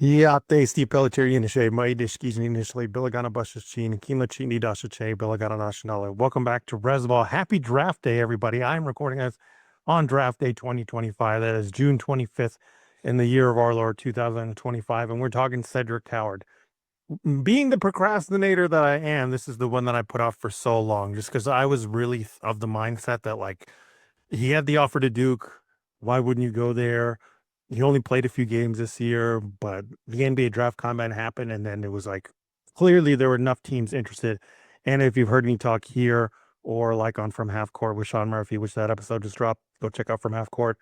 Iată Steve Pelletier initiate mai deschis initially Billigana Bushachin, Kima Chini Dashache, Billigana Nationale. Welcome back to Resball. Happy draft day, everybody. I'm recording us on draft day 2025. That is June 25th in the year of our Lord 2025. And we're talking Cedric Coward. Being the procrastinator that I am, this is the one that I put off for so long, just because I was really of the mindset that like he had the offer to Duke. Why wouldn't you go there? He only played a few games this year, but the NBA draft combine happened, and then it was like clearly there were enough teams interested. And if you've heard me talk here or like on From Half Court with Sean Murphy, which that episode just dropped, go check out From Half Court.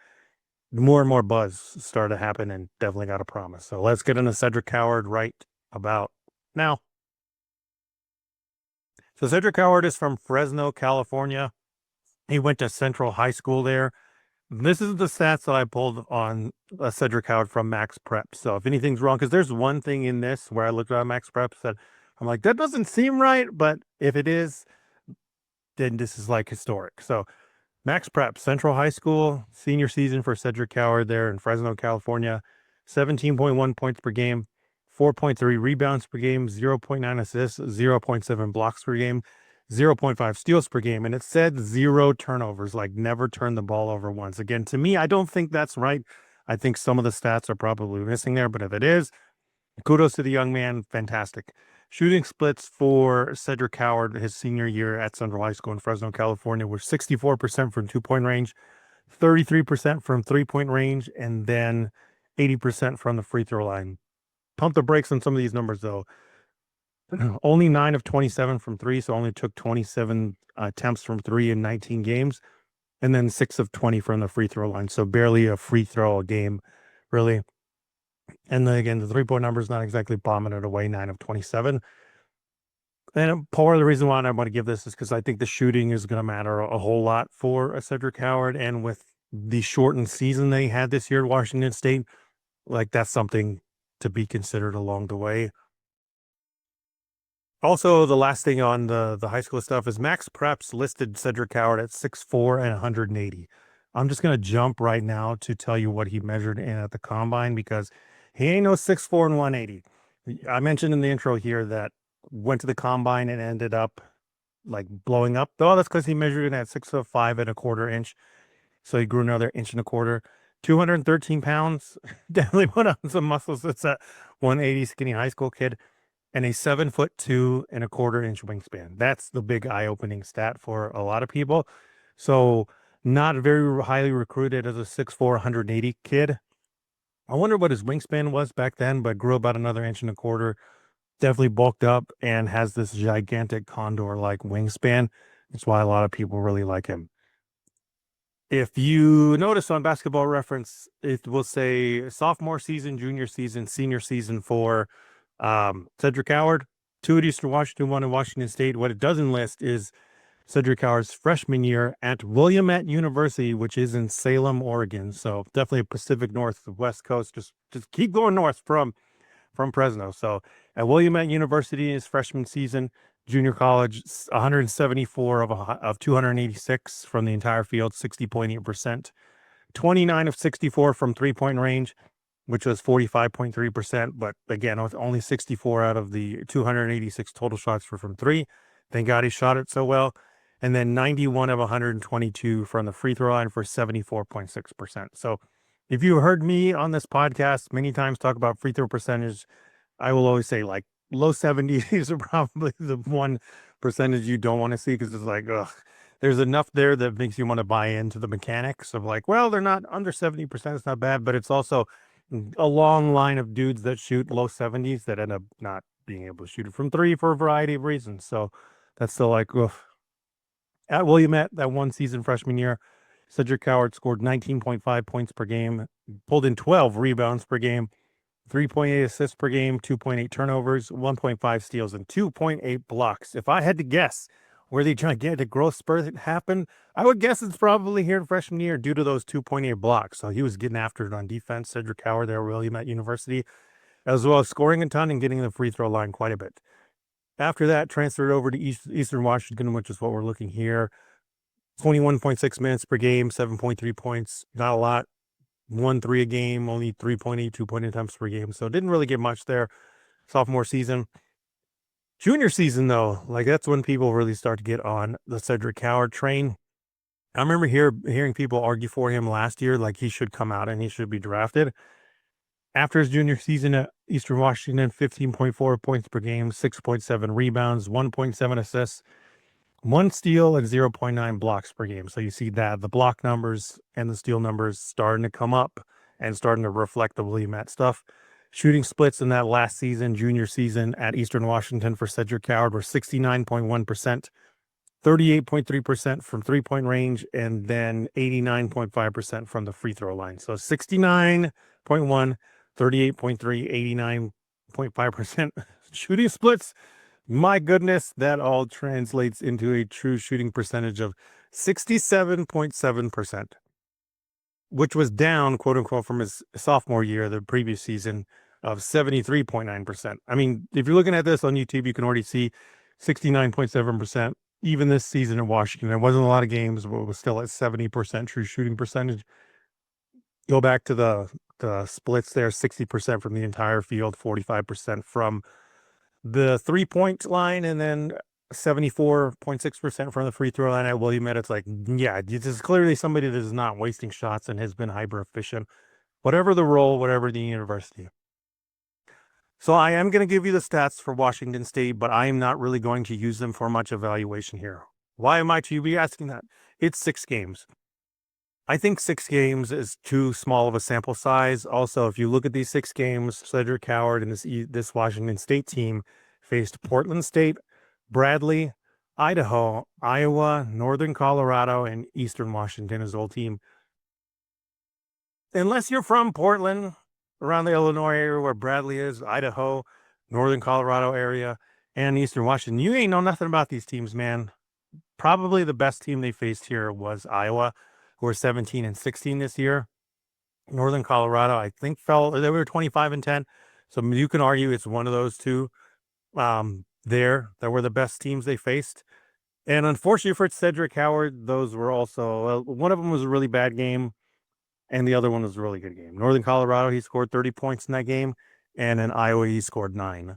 More and more buzz started to happen and definitely got a promise. So let's get into Cedric Coward right about now. So Cedric Coward is from Fresno, California. He went to Central High School there. This is the stats that I pulled on Cedric Coward from Max Prep. So if anything's wrong, because there's one thing in this where I looked at Max Prep, said, I'm like, that doesn't seem right. But if it is, then this is like historic. So Max Prep, Central High School, senior season for Cedric Coward there in Fresno, California, 17.1 points per game, 4.3 rebounds per game, 0.9 assists, 0.7 blocks per game, 0.5 steals per game. And it said 0 turnovers, like never turned the ball over once. Again, to me, I don't think that's right. I think some of the stats are probably missing there, but if it is, kudos to the young man. Fantastic. Shooting splits for Cedric Coward his senior year at Central High School in Fresno, California, were 64% from 2-point range, 33% from 3-point range, and then 80% from the free throw line. Pump the brakes on some of these numbers, though. Only 9 of 27 from three, so only took 27 attempts from three in 19 games, and then 6 of 20 from the free throw line. So barely a free throw a game, really. And then again, the 3-point number is not exactly bombing it away, 9 of 27. And part of the reason why I want to give this is because I think the shooting is going to matter a whole lot for Cedric Coward. And with the shortened season they had this year at Washington State, like that's something to be considered along the way. Also, the last thing on the high school stuff is Max Preps listed Cedric Coward at 6'4" and 180. I'm just going to jump right now to tell you what he measured in at the combine because he ain't no 6'4" and 180. I mentioned in the intro here that went to the combine and ended up like blowing up. Oh, that's because he measured it at 6'5" and a quarter inch. So he grew another inch and a quarter. 213 pounds. Definitely put on some muscles. It's a 180 skinny high school kid and a 7'2" and a quarter inch wingspan. That's the big eye-opening stat for a lot of people. So not very highly recruited as a 6'4", 180 kid. I wonder what his wingspan was back then, but grew about another inch and a quarter. Definitely bulked up and has this gigantic condor-like wingspan. That's why a lot of people really like him. If you notice on Basketball Reference, it will say sophomore season, junior season, senior season for Cedric Coward, 2 at Eastern Washington, 1 at Washington State. What it doesn't list is Cedric Coward's freshman year at Willamette University, which is in Salem, Oregon. So definitely Pacific Northwest coast. Just keep going north from Fresno. So at Willamette University, his freshman season, junior college, 174 of 286 from the entire field, 60.8%. 29 of 64 from 3-point range, which was 45.3%. But again, with only 64 out of the 286 total shots were from three. Thank God he shot it so well. And then 91 of 122 from the free throw line for 74.6%. So if you heard me on this podcast many times talk about free throw percentage, I will always say like low 70s are probably the one percentage you don't want to see because it's like, ugh, there's enough there that makes you want to buy into the mechanics of like, well, they're not under 70%. It's not bad, but it's also a long line of dudes that shoot low 70s that end up not being able to shoot it from three for a variety of reasons. So that's still like, ugh. At Willamette, that one season freshman year, Cedric Coward scored 19.5 points per game, pulled in 12 rebounds per game, 3.8 assists per game, 2.8 turnovers, 1.5 steals, and 2.8 blocks. If I had to guess where they trying to get a growth spurt that happened, I would guess it's probably here in freshman year due to those 2.8 blocks. So he was getting after it on defense. Cedric Coward there at Willamette University, as well as scoring a ton and getting the free throw line quite a bit. After that, transferred over to Eastern Washington, which is what we're looking here. 21.6 minutes per game, 7.3 points. Not a lot. 1 3 a game, only 3.8, 2 point attempts per game. So didn't really get much there. Sophomore season. Junior season, though, like that's when people really start to get on the Cedric Coward train. I remember hearing people argue for him last year, like he should come out and he should be drafted. After his junior season at Eastern Washington, 15.4 points per game, 6.7 rebounds, 1.7 assists, 1 steal, and 0.9 blocks per game. So you see that the block numbers and the steal numbers starting to come up and starting to reflect the William Matt stuff. Shooting splits in that last season, junior season at Eastern Washington for Cedric Coward were 69.1%, 38.3% from 3 point range, and then 89.5% from the free throw line. So 69.1, 38.3, 89.5% shooting splits. My goodness, that all translates into a true shooting percentage of 67.7%, which was down, quote unquote, from his sophomore year, the previous season, of 73.9%. I mean, if you're looking at this on YouTube, you can already see 69.7%. Even this season in Washington, there wasn't a lot of games, but it was still at 70% true shooting percentage. Go back to the splits there, 60% from the entire field, 45% from the 3 point line, and then 74.6% from the free throw line at William Matt. It's like, yeah, this is clearly somebody that is not wasting shots and has been hyper efficient, whatever the role, whatever the university. So I am going to give you the stats for Washington State, but I am not really going to use them for much evaluation here. Why am I to be asking that? It's 6 games. I think 6 games is too small of a sample size. Also, if you look at these 6 games, Cedric Coward and this Washington State team faced Portland State, Bradley, Idaho, Iowa, Northern Colorado, and Eastern Washington, his old team. Unless you're from Portland, around the Illinois area where Bradley is, Idaho, Northern Colorado area, and Eastern Washington, you ain't know nothing about these teams, man. Probably the best team they faced here was Iowa, who are 17-16 this year. Northern Colorado, I think they were 25-10. So you can argue it's one of those two that were the best teams they faced. And unfortunately for Cedric Coward, those were also, one of them was a really bad game, and the other one was a really good game. Northern Colorado, he scored 30 points in that game, and in Iowa, he scored 9.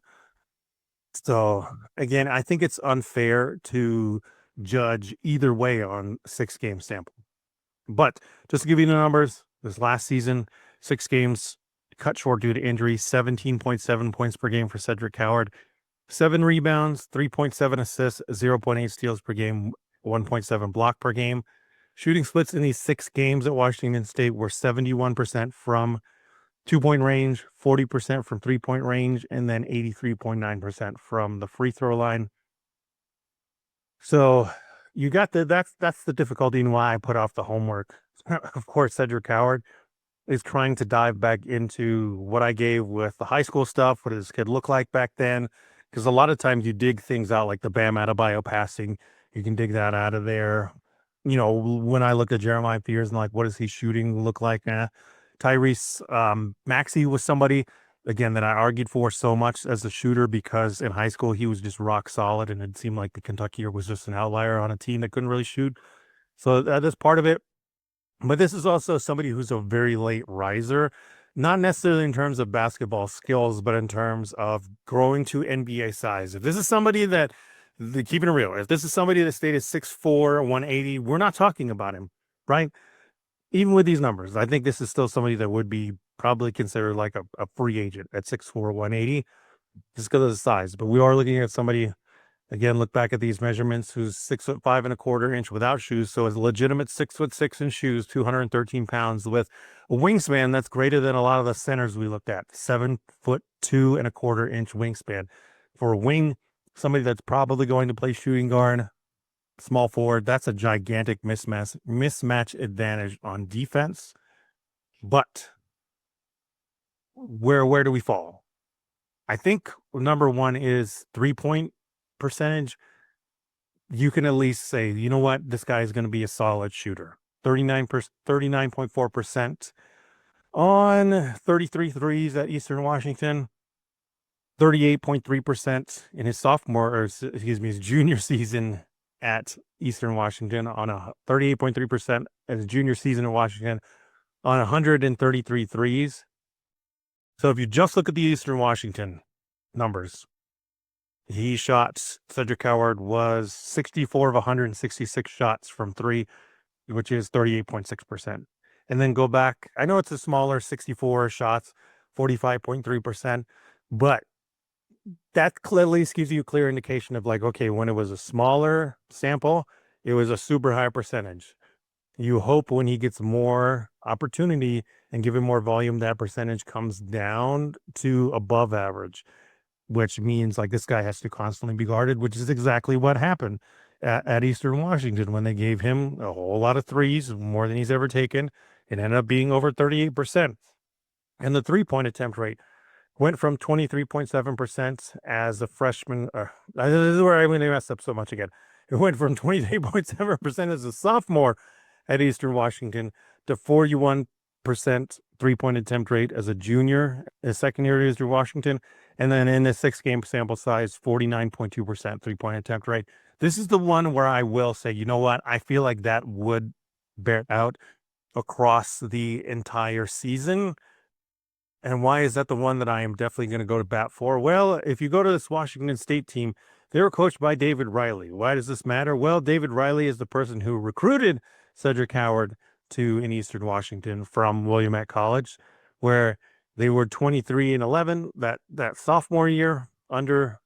So again, I think it's unfair to judge either way on 6-game sample. But just to give you the numbers, this last season, 6 games cut short due to injury, 17.7 points per game for Cedric Coward, 7 rebounds, 3.7 assists, 0.8 steals per game, 1.7 block per game. Shooting splits in these 6 games at Washington State were 71% from 2-point range, 40% from 3-point range, and then 83.9% from the free throw line. So you got that's the difficulty and why I put off the homework. Of course, Cedric Coward is trying to dive back into what I gave with the high school stuff. What did this kid look like back then? Because a lot of times you dig things out like the Bam Adebayo passing. You can dig that out of there. You know, when I looked at Jeremiah Fears and like, what does he shooting look like? Tyrese Maxey was somebody, again, that I argued for so much as a shooter because in high school he was just rock solid, and it seemed like the Kentuckier was just an outlier on a team that couldn't really shoot. So that is part of it. But this is also somebody who's a very late riser, not necessarily in terms of basketball skills, but in terms of growing to NBA size. If this is somebody keeping it real, if this is somebody that stayed at 6'4", 180, we're not talking about him, right? Even with these numbers, I think this is still somebody that would be probably considered like a free agent at 6'4", 180, just because of the size. But we are looking at somebody, again, look back at these measurements, who's 6'5¼ without shoes. So it's a legitimate 6'6" in shoes, 213 pounds, with a wingspan that's greater than a lot of the centers we looked at, 7'2¼ wingspan. For a wing, somebody that's probably going to play shooting guard, small forward, that's a gigantic mismatch advantage on defense. But where do we fall? I think number one is 3-point percentage. You can at least say, you know what, this guy is going to be a solid shooter. 39.4% on 33 threes at Eastern Washington. 38.3% in his his junior season at Eastern Washington, on a 38.3% as a junior season in Washington, on 133 threes. So if you just look at the Eastern Washington numbers, Cedric Coward was 64 of 166 shots from three, which is 38.6%. And then go back. I know it's a smaller 64 shots, 45.3%, but that at least gives you a clear indication of like, okay, when it was a smaller sample, it was a super high percentage. You hope when he gets more opportunity and give him more volume, that percentage comes down to above average, which means like this guy has to constantly be guarded, which is exactly what happened at Eastern Washington when they gave him a whole lot of threes, more than he's ever taken. It ended up being over 38%. And the 3-point attempt rate went from 23.7% as a freshman. This is where I'm going to mess up so much again. It went from 23.7% as a sophomore at Eastern Washington to 41% 3-point attempt rate as a junior, as second year at Eastern Washington. And then in the 6-game sample size, 49.2% 3-point attempt rate. This is the one where I will say, you know what? I feel like that would bear out across the entire season. And why is that the one that I am definitely going to go to bat for? Well, if you go to this Washington State team, they were coached by David Riley. Why does this matter? Well, David Riley is the person who recruited Cedric Coward in Eastern Washington from Willamette College, where they were 23-11 that sophomore year under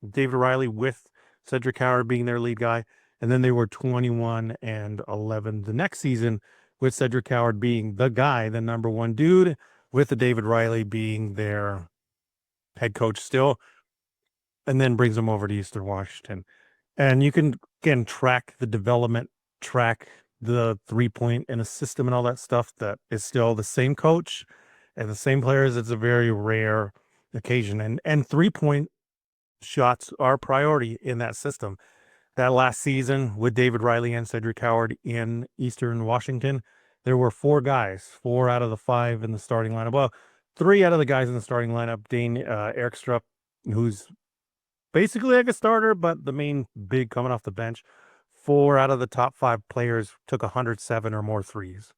David Riley, with Cedric Coward being their lead guy. And then they were 21-11 the next season, with Cedric Coward being the guy, the number one dude, with the David Riley being their head coach still, and then brings them over to Eastern Washington. And you can, again, track the development, track the 3-point in a system and all that stuff that is still the same coach and the same players. It's a very rare occasion. And 3-point shots are a priority in that system. That last season with David Riley and Cedric Coward in Eastern Washington, there were 4 guys, 4 out of the 5 in the starting lineup. Well, 3 out of the guys in the starting lineup, Eric Strupp, who's basically like a starter, but the main big coming off the bench. 4 out of the top 5 players took 107 or more threes.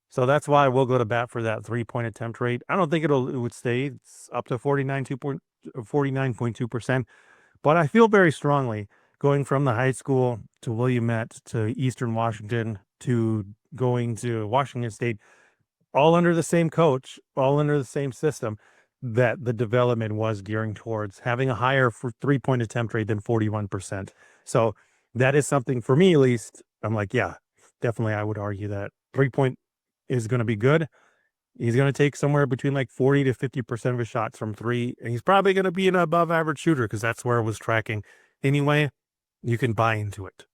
So that's why we'll go to bat for that 3-point attempt rate. I don't think it would stay. It's up to 49.2%. But I feel very strongly going from the high school to Willamette to Eastern Washington to going to Washington State, all under the same coach, all under the same system, that the development was gearing towards having a higher 3-point attempt rate than 41%. So that is something for me, at least. I'm like, yeah, definitely. I would argue that 3-point is going to be good. He's going to take somewhere between like 40 to 50% of his shots from 3. And he's probably going to be an above average shooter because that's where it was tracking. Anyway, you can buy into it.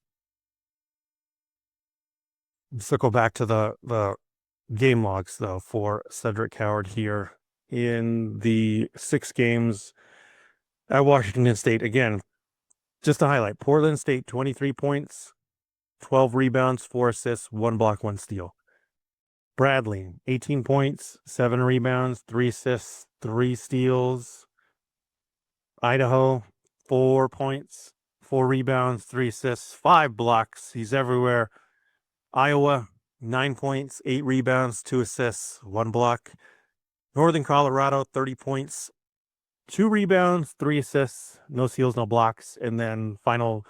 Circle back to the game logs, though, for Cedric Coward here in the 6 games at Washington State. Again, just to highlight, Portland State, 23 points, 12 rebounds, 4 assists, 1 block, 1 steal. Bradley, 18 points, 7 rebounds, 3 assists, 3 steals. Idaho, 4 points, 4 rebounds, 3 assists, 5 blocks. He's everywhere. Iowa, 9 points, 8 rebounds, 2 assists, 1 block. Northern Colorado, 30 points, 2 rebounds, 3 assists, no steals, no blocks. And then final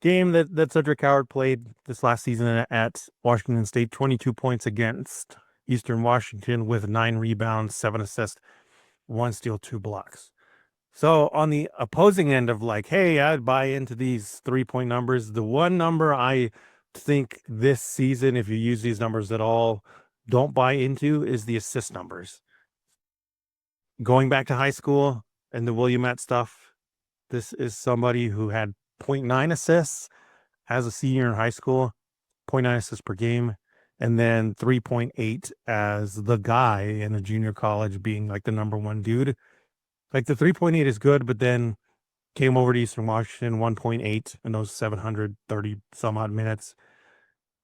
game that Cedric Coward played this last season at Washington State, 22 points against Eastern Washington with 9 rebounds, 7 assists, 1 steal, 2 blocks. So on the opposing end of like, hey, I'd buy into these 3-point numbers. The one number I think this season, if you use these numbers at all, don't buy into is the assist numbers. Going back to high school and the Willamette stuff, this is somebody who had 0.9 assists as a senior in high school, 0.9 assists per game, and then 3.8 as the guy in a junior college being like the number one dude. Like the 3.8 is good, but then came over to Eastern Washington, 1.8 in those 730 some odd minutes.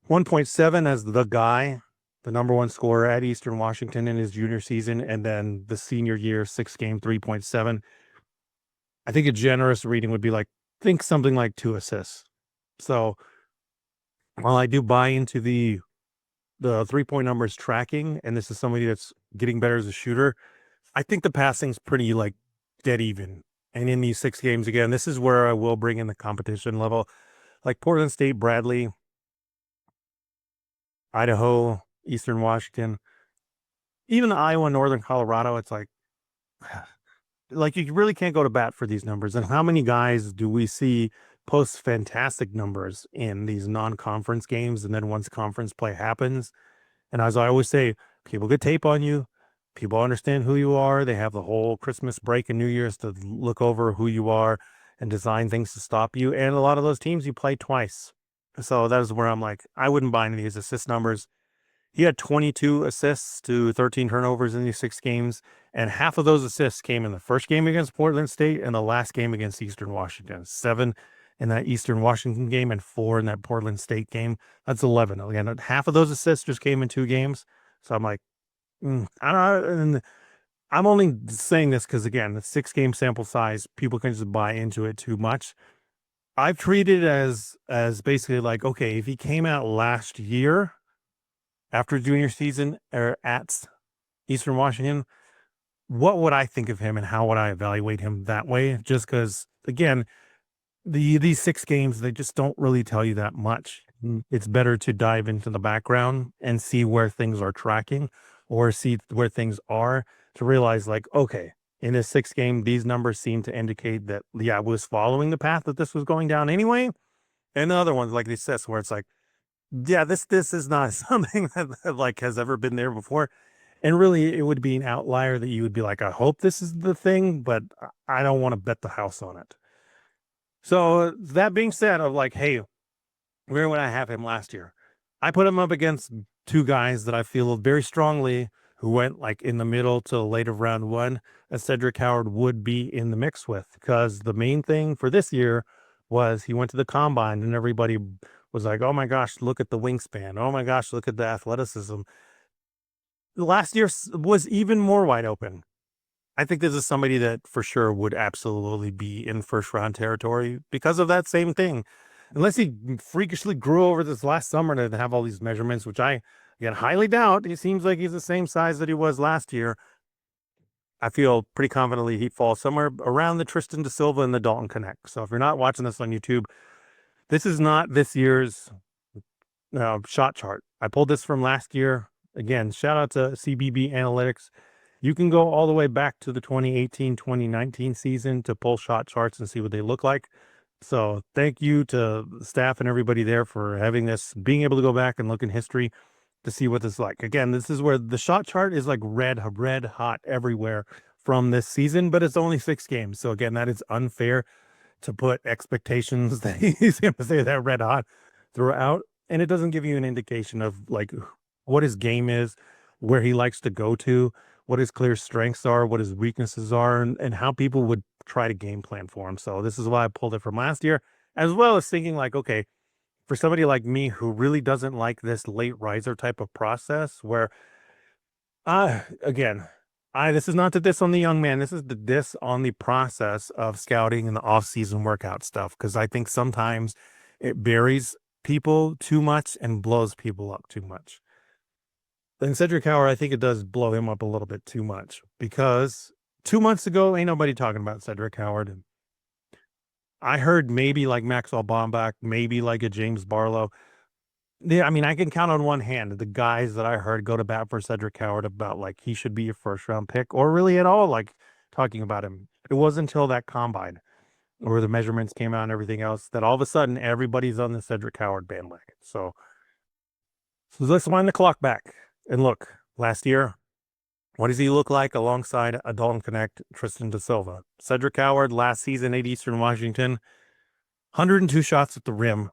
1.7 as the guy, the number one scorer at Eastern Washington in his junior season, and then the senior year, 6 game, 3.7. I think a generous reading would be like, think something like 2 assists. So while I do buy into the the 3-point number is tracking, and this is somebody that's getting better as a shooter, I think the passing's pretty like dead even. And in these 6 games, again, this is where I will bring in the competition level. Like Portland State, Bradley, Idaho, Eastern Washington, even Iowa, Northern Colorado, it's like you really can't go to bat for these numbers. And how many guys do we see post fantastic numbers in these non-conference games? And then once conference play happens, and as I always say, people get tape on you. People understand who you are. They have the whole Christmas break and New Year's to look over who you are and design things to stop you. And a lot of those teams you play twice. So that is where I'm like, I wouldn't buy any of these assist numbers. He had 22 assists to 13 turnovers in these 6 games, and half of those assists came in the first game against Portland State and the last game against Eastern Washington. 7 in that Eastern Washington game and 4 in that Portland State game. That's 11. Again, half of those assists just came in 2 games. So I'm like, I don't know. And I'm only saying this because, again, the 6-game sample size, people can just buy into it too much. I've treated it as basically like, okay, if he came out last year after junior season or at Eastern Washington, what would I think of him and how would I evaluate him that way? Just because, again, these 6 games, they just don't really tell you that much. It's better to dive into the background and see where things are tracking or see where things are to realize like, okay, in this 6 game, these numbers seem to indicate that, yeah, I was following the path that this was going down anyway. And the other ones like this, where it's like, yeah, this is not something that like has ever been there before. And really, it would be an outlier that you would be like, I hope this is the thing, but I don't want to bet the house on it. So that being said, of like, hey, where would I have him last year? I put him up against 2 guys that I feel very strongly who went like in the middle to late of round 1, as Cedric Coward would be in the mix with, because the main thing for this year was he went to the combine and everybody was like, oh my gosh, look at the wingspan. Oh my gosh, look at the athleticism. Last year was even more wide open. I think this is somebody that for sure would absolutely be in first round territory because of that same thing. Unless he freakishly grew over this last summer to have all these measurements, which I, again, highly doubt. He seems like he's the same size that he was last year. I feel pretty confidently he'd fall somewhere around the Tristan Da Silva and the Dalton Connect. So if you're not watching this on YouTube, this is not this year's shot chart. I pulled this from last year. Again, shout out to CBB Analytics. You can go all the way back to the 2018-2019 season to pull shot charts and see what they look like. So thank you to the staff and everybody there for having this, being able to go back and look in history to see what this is like. Again, this is where the shot chart is like red hot everywhere from this season, but it's only 6 games. So again, that is unfair to put expectations that he's going to say that red hot throughout. And it doesn't give you an indication of like what his game is, where he likes to go to, what his clear strengths are, what his weaknesses are, and how people would try to game plan for him. So this is why I pulled it from last year, as well as thinking like, okay, for somebody like me who really doesn't like this late riser type of process where, again, this is not to diss on the young man. This is the diss on the process of scouting and the off-season workout stuff, because I think sometimes it buries people too much and blows people up too much. Then Cedric Coward, I think it does blow him up a little bit too much, because 2 months ago, ain't nobody talking about Cedric Coward. I heard maybe like Maxwell Bombach, maybe like a James Barlow. Yeah, I mean, I can count on one hand the guys that I heard go to bat for Cedric Coward about like he should be a first round pick, or really at all like talking about him. It wasn't until that combine where the measurements came out and everything else that all of a sudden everybody's on the Cedric Coward bandwagon. So let's wind the clock back and look. Last year, what does he look like alongside a Dalton Connect, Tristan Da Silva? Cedric Coward last season at Eastern Washington, 102 shots at the rim,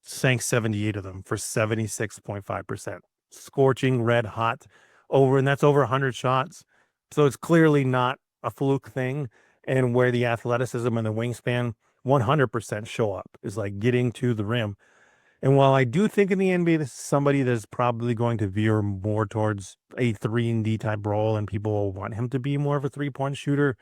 sank 78 of them for 76.5%. Scorching red hot over, and that's over 100 shots. So it's clearly not a fluke thing. And where the athleticism and the wingspan 100% show up is like getting to the rim. And while I do think in the NBA, this is somebody that's probably going to veer more towards a 3-and-D type role, and people will want him to be more of a 3-point shooter,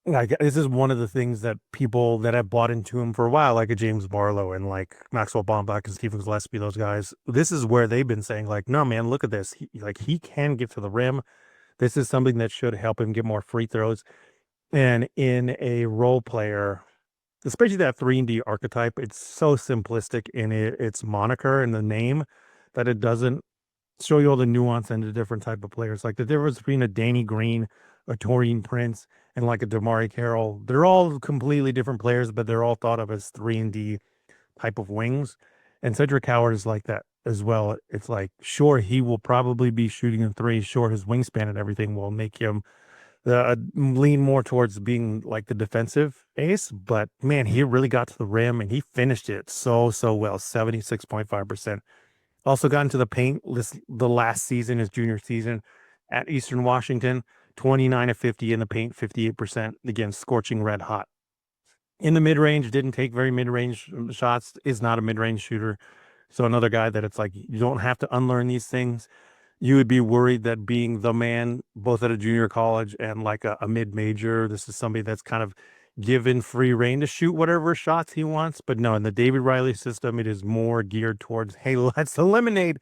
Like this is one of the things that people that have bought into him for a while, like a James Barlow and like Maxwell Bombach and Stephen Gillespie, those guys. This is where they've been saying, like, no, man, look at this. He can get to the rim. This is something that should help him get more free throws. And in a role player, especially that 3 and D archetype, it's so simplistic in its moniker and the name that it doesn't show you all the nuance and the different type of players. Like the difference between a Danny Green, a Torian Prince, and like a Damari Carroll. They're all completely different players, but they're all thought of as 3 and D type of wings. And Cedric Coward is like that as well. It's like, sure, he will probably be shooting a three. Sure, his wingspan and everything will make him lean more towards being like the defensive ace. But man, he really got to the rim and he finished it so well, 76.5%. Also got into the paint the last season, his junior season at Eastern Washington, 29 of 50 in the paint, 58%. Again, scorching red hot. In the mid range, didn't take very mid range shots, is not a mid range shooter. So another guy that it's like you don't have to unlearn these things. You would be worried that being the man, both at a junior college and like a mid major, this is somebody that's kind of given free reign to shoot whatever shots he wants. But no, in the David Riley system, it is more geared towards, hey, let's eliminate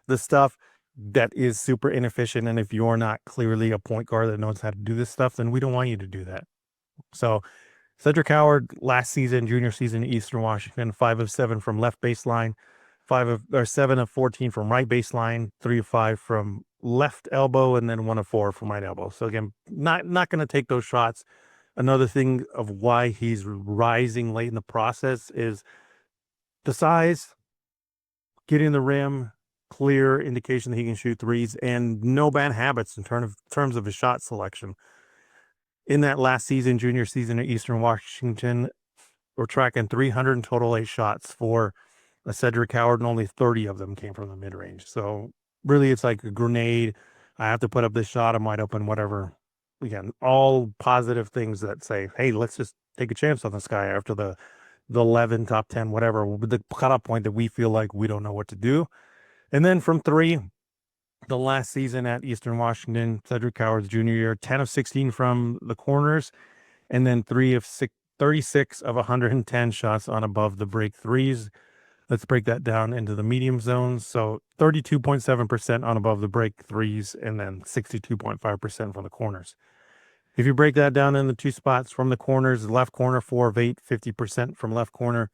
the stuff that is super inefficient. And if you're not clearly a point guard that knows how to do this stuff, then we don't want you to do that. So Cedric Howard last season, junior season, Eastern Washington, 5 of 7 from left baseline, 7 of 14 from right baseline, 3 of 5 from left elbow, and then 1 of 4 from right elbow. So again, not going to take those shots. Another thing of why he's rising late in the process is the size, getting the rim, clear indication that he can shoot threes, and no bad habits in terms of his shot selection. In that last season, junior season at Eastern Washington, we're tracking 300 in total 8 shots for a Cedric Coward, and only 30 of them came from the mid range. So really, it's like a grenade. I have to put up this shot. I might open whatever. Again, all positive things that say, hey, let's just take a chance on this guy after the 11, top 10, whatever, with the cutoff point that we feel like we don't know what to do. And then from three, the last season at Eastern Washington, Cedric Coward's junior year, 10 of 16 from the corners, and then 36 of 110 shots on above the break threes. Let's break that down into the medium zones. So 32.7% on above the break threes, and then 62.5% from the corners. If you break that down in the two spots from the corners, left corner, 4 of 8, 50% from left corner,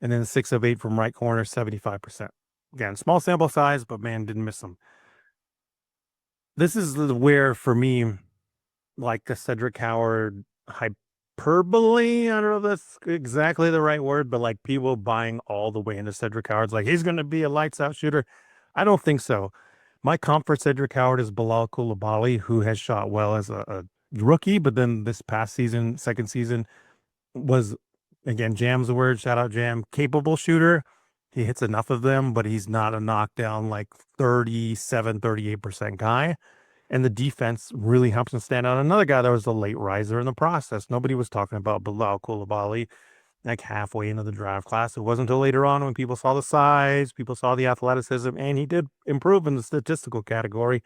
and then 6 of 8 from right corner, 75%. Again, small sample size, but man, didn't miss them. This is where, for me, like the Cedric Coward hyperbole, I don't know if that's exactly the right word, but like people buying all the way into Cedric Coward's like, he's going to be a lights out shooter. I don't think so. My comp for Cedric Coward is Bilal Coulibaly, who has shot well as a rookie, but then this past season, second season, was, again, Jam's the word, shout out Jam, capable shooter. He hits enough of them, but he's not a knockdown like 38% guy. And the defense really helps him stand out. Another guy that was a late riser in the process. Nobody was talking about Bilal Coulibaly like halfway into the draft class. It wasn't until later on when people saw the size, people saw the athleticism, and he did improve in the statistical category,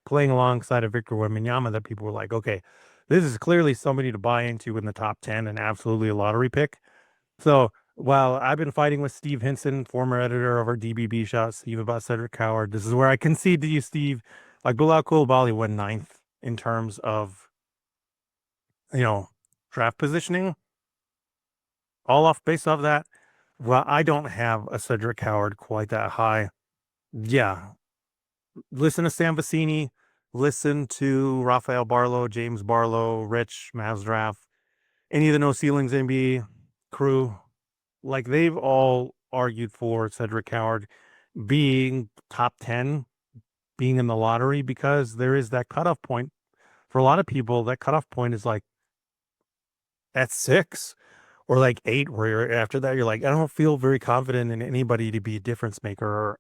playing alongside of Victor Wembanyama, that people were like, okay, this is clearly somebody to buy into in the top 10 and absolutely a lottery pick. So while I've been fighting with Steve Hinson, former editor of our DBB Shot, Steve, about Cedric Coward, this is where I concede to you, Steve. Like Bilal Coulibaly went 9th in terms of, draft positioning, all off based off that. Well, I don't have a Cedric Coward quite that high. Yeah. Listen to Sam Vecini, listen to Rafael Barlow, James Barlow, Rich, Mavs Draft, any of the No Ceilings NBA crew. Like they've all argued for Cedric Coward being top 10, being in the lottery, because there is that cutoff point. For a lot of people, that cutoff point is like at 6 or like 8, where after that, you're like, I don't feel very confident in anybody to be a difference maker. Or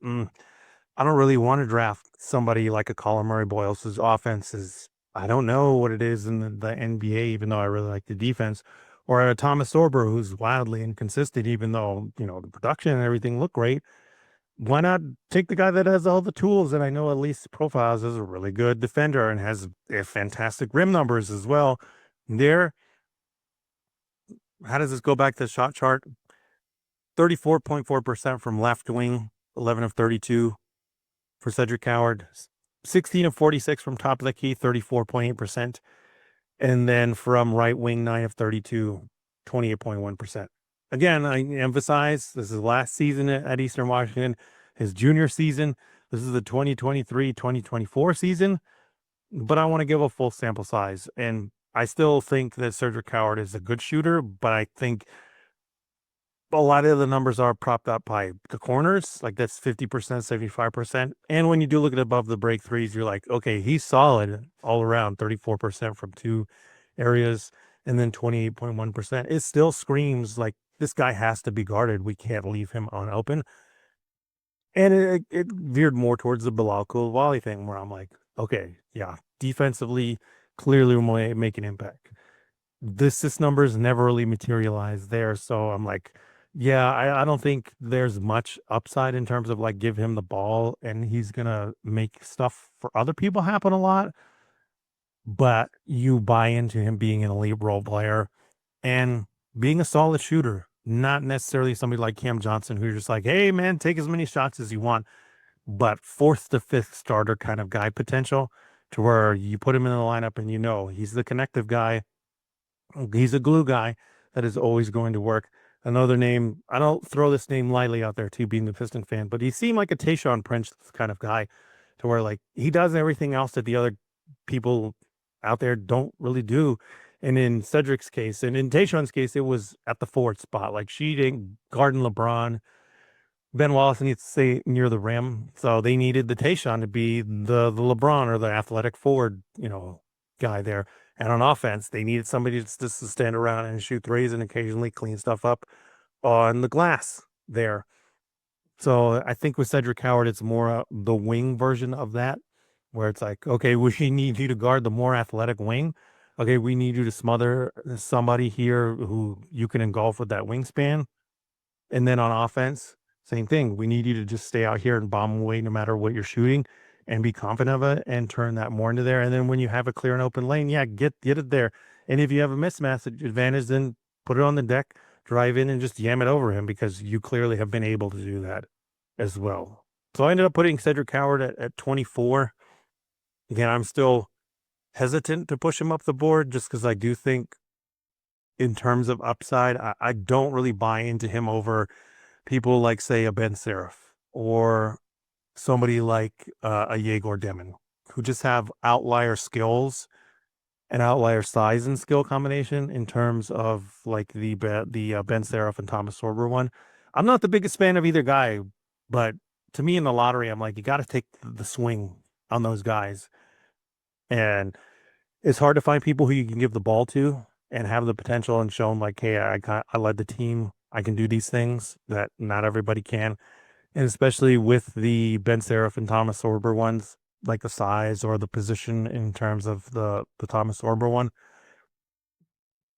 I don't really want to draft somebody like a Colin Murray Boyles whose offense is, I don't know what it is in the NBA, even though I really like the defense. Or a Thomas Sorber who's wildly inconsistent, even though, the production and everything look great. Why not take the guy that has all the tools? And I know at least profiles as a really good defender and has fantastic rim numbers as well. There, How does this go back to the shot chart? 34.4% from left wing, 11 of 32 for Cedric Coward, 16 of 46 from top of the key, 34.8%. And then from right wing, 9 of 32, 28.1%. Again, I emphasize this is last season at Eastern Washington, his junior season. This is the 2023-2024 season, but I want to give a full sample size. And I still think that Cedric Coward is a good shooter, but I think a lot of the numbers are propped up by the corners, like that's 50%, 75%. And when you do look at above the break threes, you're like, okay, he's solid all around, 34% from two areas, and then 28.1%. It still screams like this guy has to be guarded. We can't leave him unopen. And it veered more towards the Bilal Koulibaly thing where I'm like, okay, yeah, defensively, clearly we make an impact. This numbers never really materialized there. So I'm like, yeah, I don't think there's much upside in terms of like give him the ball and he's gonna make stuff for other people happen a lot. But you buy into him being an elite role player and being a solid shooter, not necessarily somebody like Cam Johnson who's just like, hey man, take as many shots as you want, but fourth to fifth starter kind of guy potential to where you put him in the lineup and you know he's the connective guy. He's a glue guy that is always going to work. Another name, I don't throw this name lightly out there too, being the Piston fan, but he seemed like a Tayshaun Prince kind of guy to where like he does everything else that the other people out there don't really do. And in Cedric's case, and in Tayshaun's case, it was at the forward spot. Like she didn't guarding LeBron. Ben Wallace needs to stay near the rim. So they needed the Tayshaun to be the LeBron or the athletic forward, guy there. And on offense, they needed somebody just to stand around and shoot threes and occasionally clean stuff up on the glass there. So I think with Cedric Howard, it's more the wing version of that, where it's like, okay, we need you to guard the more athletic wing. Okay, we need you to smother somebody here who you can engulf with that wingspan. And then on offense, same thing. We need you to just stay out here and bomb away no matter what you're shooting and be confident of it and turn that more into there. And then when you have a clear and open lane, yeah, get it there. And if you have a mismatch advantage, then put it on the deck, drive in and just yam it over him because you clearly have been able to do that as well. So I ended up putting Cedric Coward at 24. Again, I'm still hesitant to push him up the board just because I do think in terms of upside, I don't really buy into him over people like, say, a Ben Seraph or somebody like a Yegor Demon, who just have outlier skills and outlier size and skill combination in terms of like the Ben Seraph and Thomas Sorber one. I'm not the biggest fan of either guy, but to me in the lottery, I'm like, you got to take the swing on those guys. And it's hard to find people who you can give the ball to and have the potential and show them like, hey, I led the team. I can do these things that not everybody can. And especially with the Ben Seraph and Thomas Sorber ones, like the size or the position in terms of the Thomas Sorber one,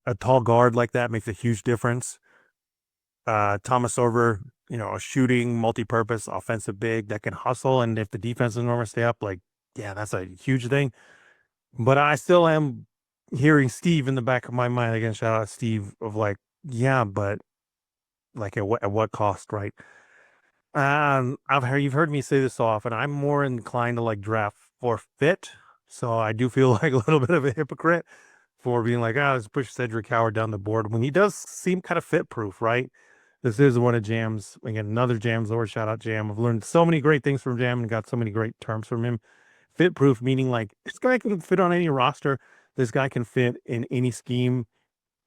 a tall guard like that makes a huge difference. Thomas Sorber, a shooting, multi-purpose, offensive big that can hustle, and if the defense is normally stay up, like, yeah, that's a huge thing. But I still am hearing Steve in the back of my mind. Again, shout out Steve of like, yeah, but like at what cost, right? You've heard me say this so often. I'm more inclined to like draft for fit, so I do feel like a little bit of a hypocrite for being like, let's push Cedric Howard down the board when he does seem kind of fit proof, right? This is one of Jam's, again, another Jam's Lord, shout out Jam. I've learned so many great things from Jam and got so many great terms from him. Fit proof, meaning like this guy can fit on any roster. This guy can fit in any scheme.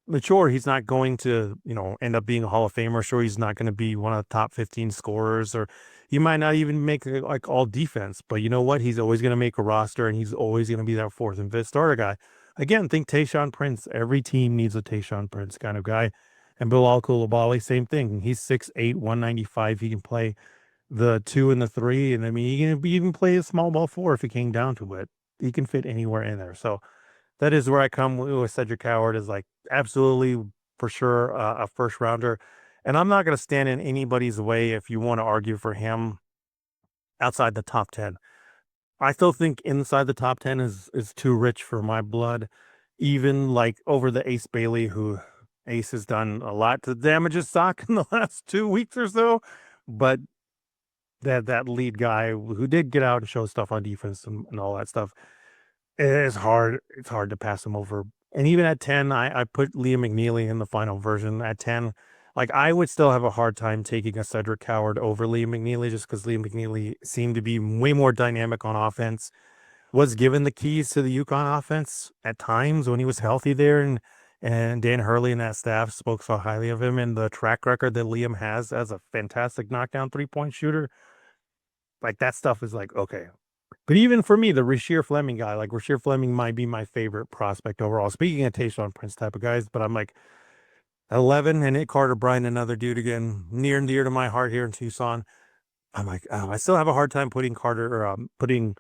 But sure, he's not going to, end up being a Hall of Famer. Sure, he's not going to be one of the top 15 scorers, or he might not even make like all defense. But you know what? He's always going to make a roster, and he's always going to be that fourth and fifth starter guy. Again, think Tayshaun Prince. Every team needs a Tayshaun Prince kind of guy. And Bilal Koulibaly, same thing. He's 6'8", 195. He can play the 2 and the 3, and I mean, he can even play a small ball 4 if it came down to it. He can fit anywhere in there. So that is where I come with Cedric Howard is like absolutely for sure a first rounder. And I'm not going to stand in anybody's way if you want to argue for him outside the top 10. I still think inside the top 10 is too rich for my blood. Even like over the Ace Bailey, who Ace has done a lot to damage his stock in the last 2 weeks or so, but that lead guy who did get out and show stuff on defense and all that stuff, it's hard. It's hard to pass him over. And even at 10, I put Liam McNeely in the final version at 10. Like, I would still have a hard time taking a Cedric Coward over Liam McNeely just because Liam McNeely seemed to be way more dynamic on offense, was given the keys to the UConn offense at times when he was healthy there. And Dan Hurley and that staff spoke so highly of him, and the track record that Liam has as a fantastic knockdown 3-point shooter. Like, that stuff is like, okay. But even for me, the Rasheer Fleming guy, like Rasheer Fleming might be my favorite prospect overall. Speaking of Tayshaun Prince type of guys, but I'm like 11 and Nick Carter Bryant, another dude again, near and dear to my heart here in Tucson. I'm like, oh, I still have a hard time putting putting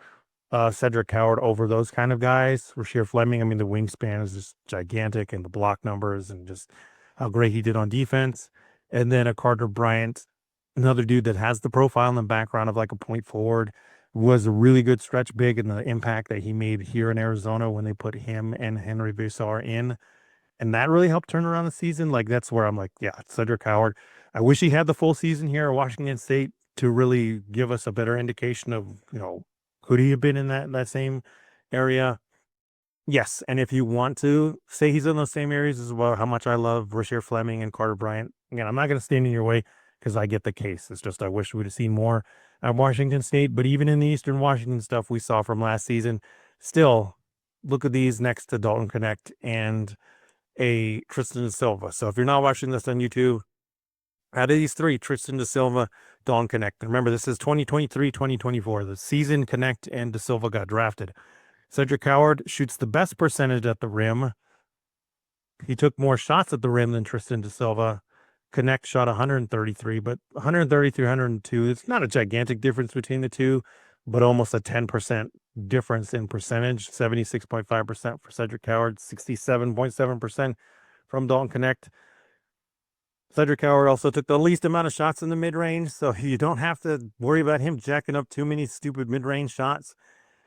Cedric Coward over those kind of guys. Rasheer Fleming, I mean, the wingspan is just gigantic, and the block numbers and just how great he did on defense. And then a Carter Bryant, another dude that has the profile and the background of like a point forward, was a really good stretch big, and the impact that he made here in Arizona when they put him and Henry Visar in. And that really helped turn around the season. Like, that's where I'm like, yeah, Cedric Howard. I wish he had the full season here at Washington State to really give us a better indication of, could he have been in that same area? Yes. And if you want to say he's in those same areas as well, how much I love Rasheer Fleming and Carter Bryant, again, I'm not going to stand in your way because I get the case. It's just I wish we'd have seen more at Washington State. But even in the Eastern Washington stuff we saw from last season, still look at these next to Dalton Connect and a Tristan da Silva. So if you're not watching this on YouTube, out of these three, Tristan da Silva, Dalton Connect. And remember, this is 2023, 2024. The season Connect and da Silva got drafted. Cedric Coward shoots the best percentage at the rim. He took more shots at the rim than Tristan da Silva. Connect shot 133, but 133, 102, it's not a gigantic difference between the two, but almost a 10% difference in percentage. 76.5% for Cedric Coward, 67.7% from Dalton Connect. Cedric Coward also took the least amount of shots in the mid-range, so you don't have to worry about him jacking up too many stupid mid-range shots.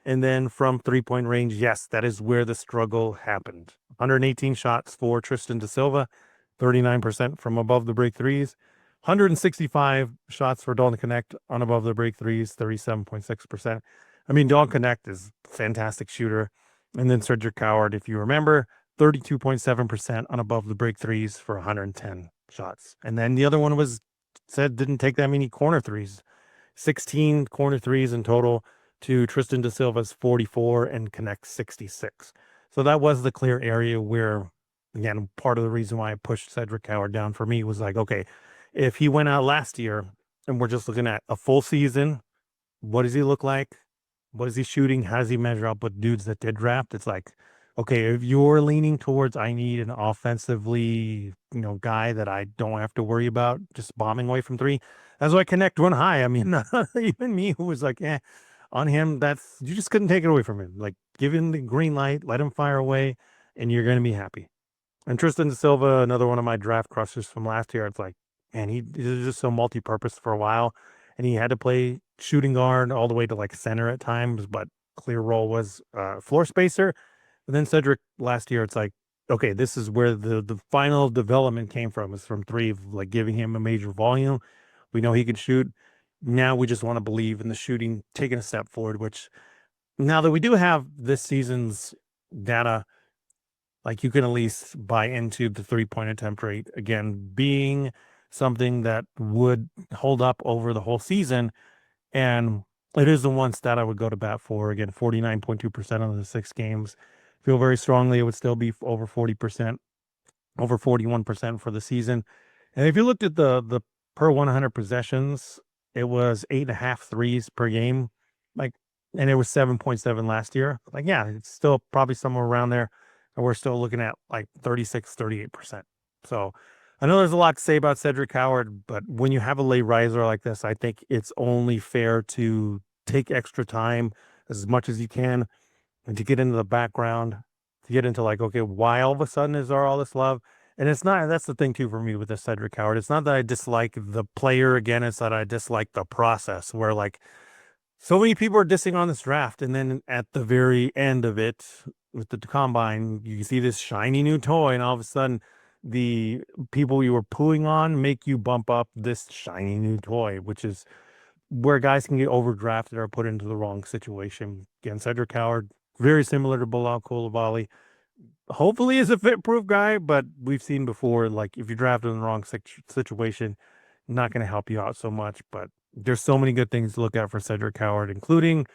And then from three-point range, yes, that is where the struggle happened. 118 shots for Tristan da Silva, 39% from above the break threes. 165 shots for Dalton Connect on above the break threes, 37.6%. I mean, Dalton Connect is a fantastic shooter. And then Cedric Coward, if you remember, 32.7% on above the break threes for 110 shots. And then the other one didn't take that many corner threes. 16 corner threes in total to Tristan da Silva's 44 and Connect 66. So that was the clear area where, again, part of the reason why I pushed Cedric Coward down for me was like, okay, if he went out last year and we're just looking at a full season, what does he look like? What is he shooting? How does he measure up with dudes that did draft? It's like, okay, if you're leaning towards I need an offensively, guy that I don't have to worry about just bombing away from three, that's why Connect went high. I mean, even me who was like, on him, you just couldn't take it away from him. Like, give him the green light, let him fire away, and you're going to be happy. And Tristan da Silva, another one of my draft crushes from last year. It's like, man, he was just so multi-purpose for a while, and he had to play shooting guard all the way to like center at times, but clear role was floor spacer. And then Cedric last year, it's like, okay, this is where the final development came from, is from three, like giving him a major volume. We know he can shoot. Now we just want to believe in the shooting, taking a step forward, which now that we do have this season's data, like, you can at least buy into the 3-point attempt rate, again, being something that would hold up over the whole season. And it is the one stat I would go to bat for. Again, 49.2% of the 6 games. Feel very strongly it would still be over 40%, over 41% for the season. And if you looked at the per 100 possessions, it was 8.5 threes per game. Like, and it was 7.7 last year. Like, yeah, it's still probably somewhere around there. And we're still looking at like 36, 38%. So I know there's a lot to say about Cedric Coward, but when you have a late riser like this, I think it's only fair to take extra time as much as you can and to get into the background, to get into like, okay, why all of a sudden is there all this love? And it's not, that's the thing too for me with this Cedric Coward. It's not that I dislike the player, again, it's that I dislike the process, where like so many people are dissing on this draft. And then at the very end of it, with the combine, you see this shiny new toy, and all of a sudden the people you were pooing on make you bump up this shiny new toy, which is where guys can get overdrafted or put into the wrong situation. Again, Cedric Coward, very similar to Bilal Coulibaly. Hopefully is a fit-proof guy, but we've seen before, like, if you draft in the wrong situation, not going to help you out so much. But there's so many good things to look at for Cedric Coward, including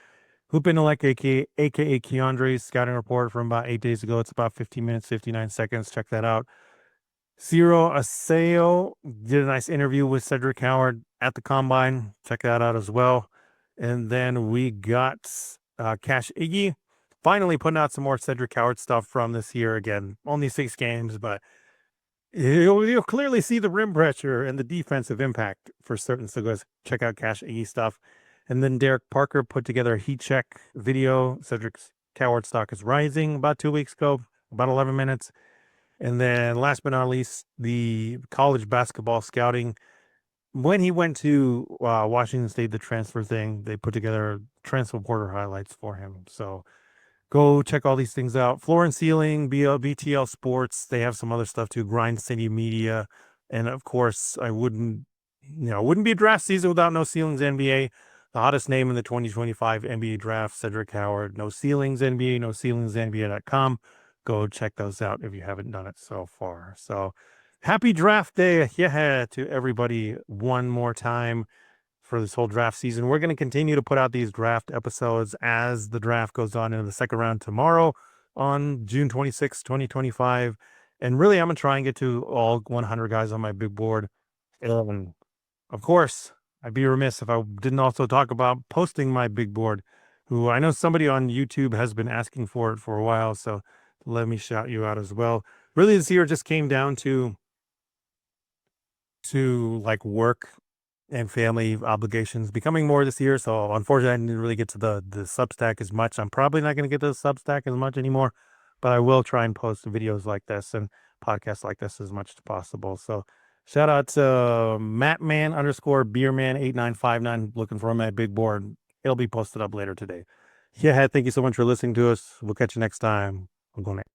Hoopinelec, aka Keandre's scouting report from about 8 days ago. It's about 15 minutes, 59 seconds. Check that out. Ciro Aseo did a nice interview with Cedric Coward at the combine. Check that out as well. And then we got Cash Iggy finally putting out some more Cedric Coward stuff from this year. Again, only 6 games, but you'll clearly see the rim pressure and the defensive impact for certain. So guys, check out Cash Iggy stuff. And then Derek Parker put together a heat check video. Cedric Coward stock is rising about 2 weeks ago, about 11 minutes. And then last but not least, the college basketball scouting. When he went to Washington State, the transfer thing, they put together transfer portal highlights for him. So go check all these things out. Floor and Ceiling, BTL Sports. They have some other stuff too. Grind City Media. And of course, I wouldn't be a draft season without No Ceilings NBA. The hottest name in the 2025 NBA draft, Cedric Coward. No Ceilings NBA, NoCeilingsNBA.com. Go check those out if you haven't done it so far. So happy draft day to everybody one more time for this whole draft season. We're going to continue to put out these draft episodes as the draft goes on into the second round tomorrow on June 26, 2025. And really, I'm going to try and get to all 100 guys on my big board. And of course, I'd be remiss if I didn't also talk about posting my big board, who I know somebody on YouTube has been asking for it for a while. So let me shout you out as well. Really, this year just came down to like work and family obligations becoming more this year. So unfortunately, I didn't really get to the Substack as much. I'm probably not going to get to the Substack as much anymore, but I will try and post videos like this and podcasts like this as much as possible. So shout out to Mattman_Beerman8959 looking for my big board. It'll be posted up later today. Yeah, thank you so much for listening to us. We'll catch you next time. I'm going to